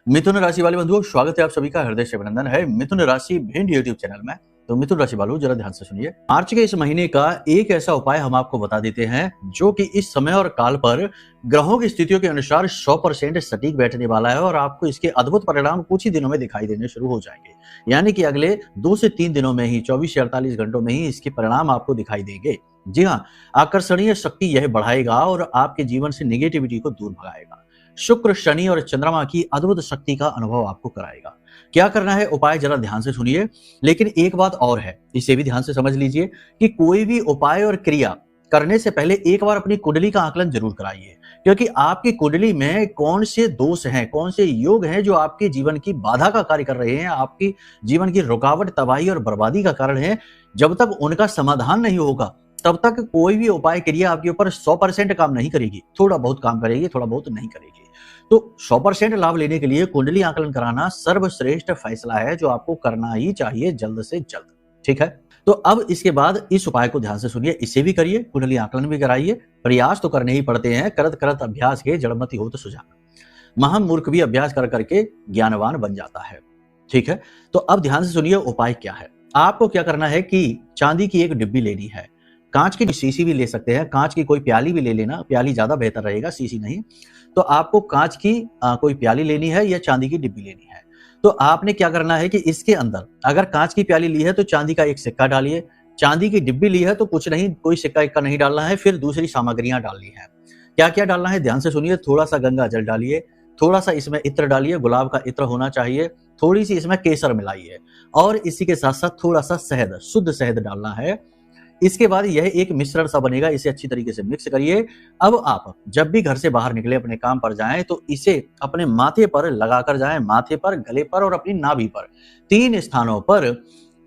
मिथुन राशि वाले बंधुओं, स्वागत है आप सभी का हृदय से अभिनंदन है मिथुन राशि भिंड यूट्यूब चैनल में। तो मिथुन राशि वालों, जरा ध्यान से सुनिए। मार्च के इस महीने का एक ऐसा उपाय हम आपको बता देते हैं जो कि इस समय और काल पर ग्रहों की स्थितियों के अनुसार 100% सटीक बैठने वाला है और आपको इसके अद्भुत परिणाम कुछ ही दिनों में दिखाई देने शुरू हो जाएंगे। यानी कि अगले 2 से 3 दिनों में ही, 24 से 48 घंटों में ही इसके परिणाम आपको दिखाई देंगे। जी हाँ, आकर्षणीय शक्ति यह बढ़ाएगा और आपके जीवन से निगेटिविटी को दूर भगाएगा। शुक्र, शनि और चंद्रमा की अद्भुत शक्ति का अनुभव आपको कराएगा। क्या करना है उपाय, जरा ध्यान से सुनिए। लेकिन एक बात और है, इसे भी ध्यान से समझ लीजिए कि कोई भी उपाय और क्रिया करने से पहले एक बार अपनी कुंडली का आकलन जरूर कराइए, क्योंकि आपकी कुंडली में कौन से दोष हैं, कौन से योग हैं जो आपके जीवन की बाधा का कार्य कर रहे हैं, आपकी जीवन की रुकावट, तबाही और बर्बादी का कारण है। जब तक उनका समाधान नहीं होगा तब तक कोई भी उपाय क्रिया आपके ऊपर 100% काम नहीं करेगी। थोड़ा बहुत काम करेगी, थोड़ा बहुत नहीं करेगी। तो 100% लाभ लेने के लिए कुंडली आकलन कराना सर्वश्रेष्ठ फैसला है जो आपको करना ही चाहिए जल्द से जल्द। ठीक है, तो अब इसके बाद इस उपाय को ध्यान से सुनिए, इसे भी करिए, कुंडली आकलन भी कराइए। प्रयास तो करने ही पड़ते हैं, करत करत अभ्यास के जड़मति हो तो सुजान। महामूर्ख भी अभ्यास कर करके ज्ञानवान बन जाता है। ठीक है, तो अब ध्यान से सुनिए उपाय क्या है। आपको क्या करना है कि चांदी की एक डिब्बी लेनी है, कांच की शीशी भी ले सकते हैं, कांच की कोई प्याली भी ले लेना, प्याली ज्यादा बेहतर रहेगा, शीशी नहीं। तो आपको कांच की कोई प्याली लेनी है या चांदी की डिब्बी लेनी है। तो आपने क्या करना है कि इसके अंदर अगर कांच की प्याली ली है तो चांदी का एक सिक्का डालिए, चांदी की डिब्बी ली है तो कुछ नहीं, कोई सिक्का इक्का नहीं डालना है। फिर दूसरी सामग्रियां डालनी है। क्या क्या डालना है ध्यान से सुनिए। थोड़ा सा गंगा जल डालिए, थोड़ा सा इसमें इत्र डालिए, गुलाब का इत्र होना चाहिए, थोड़ी सी इसमें केसर मिलाइए और इसी के साथ साथ थोड़ा सा शहद, शुद्ध शहद डालना है। इसके बाद यह एक मिश्रण सा बनेगा, इसे अच्छी तरीके से मिक्स करिए। अब आप जब भी घर से बाहर निकले, अपने काम पर जाएं, तो इसे अपने माथे पर लगाकर जाएं, माथे पर, गले पर और अपनी नाभि पर। 3 स्थानों पर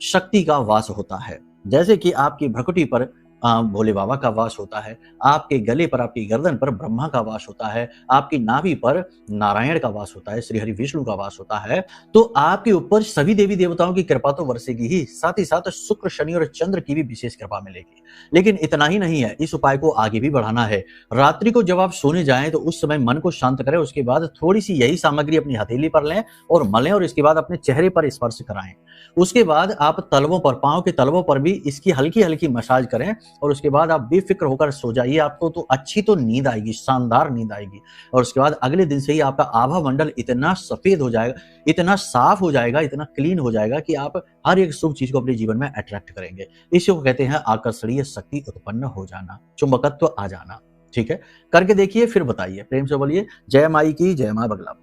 शक्ति का वास होता है। जैसे कि आपकी भ्रुकुटी पर भोले बाबा का वास होता है, आपके गले पर, आपकी गर्दन पर ब्रह्मा का वास होता है, आपकी नाभि पर नारायण का वास होता है, श्री हरि विष्णु का वास होता है। तो आपके ऊपर सभी देवी देवताओं की कृपा तो बरसेगी ही, साथ ही साथ शुक्र, शनि और चंद्र की भी विशेष कृपा मिलेगी। लेकिन इतना ही नहीं है, इस उपाय को आगे भी बढ़ाना है। रात्रि को जब आप सोने जाएं तो उस समय मन को शांत करें, उसके बाद थोड़ी सी यही सामग्री अपनी हथेली पर लें और मलें और इसके बाद अपने चेहरे पर स्पर्श कराएं। उसके बाद आप तलवों पर, पांव के तलवों पर भी इसकी हल्की हल्की मसाज करें और उसके बाद आप बेफिक्र होकर सो जाइए। आपको तो अच्छी तो नींद आएगी, शानदार नींद आएगी। और उसके बाद अगले दिन से ही आपका आभा मंडल इतना सफेद हो जाएगा, इतना साफ हो जाएगा, इतना क्लीन हो जाएगा कि आप हर एक शुभ चीज को अपने जीवन में अट्रैक्ट करेंगे। इसी को कहते हैं आकर्षणीय शक्ति उत्पन्न हो जाना, चुंबकत्व आ जाना। ठीक है, करके देखिए, फिर बताइए, प्रेम से बोलिए जय माई की, जय मां बगला।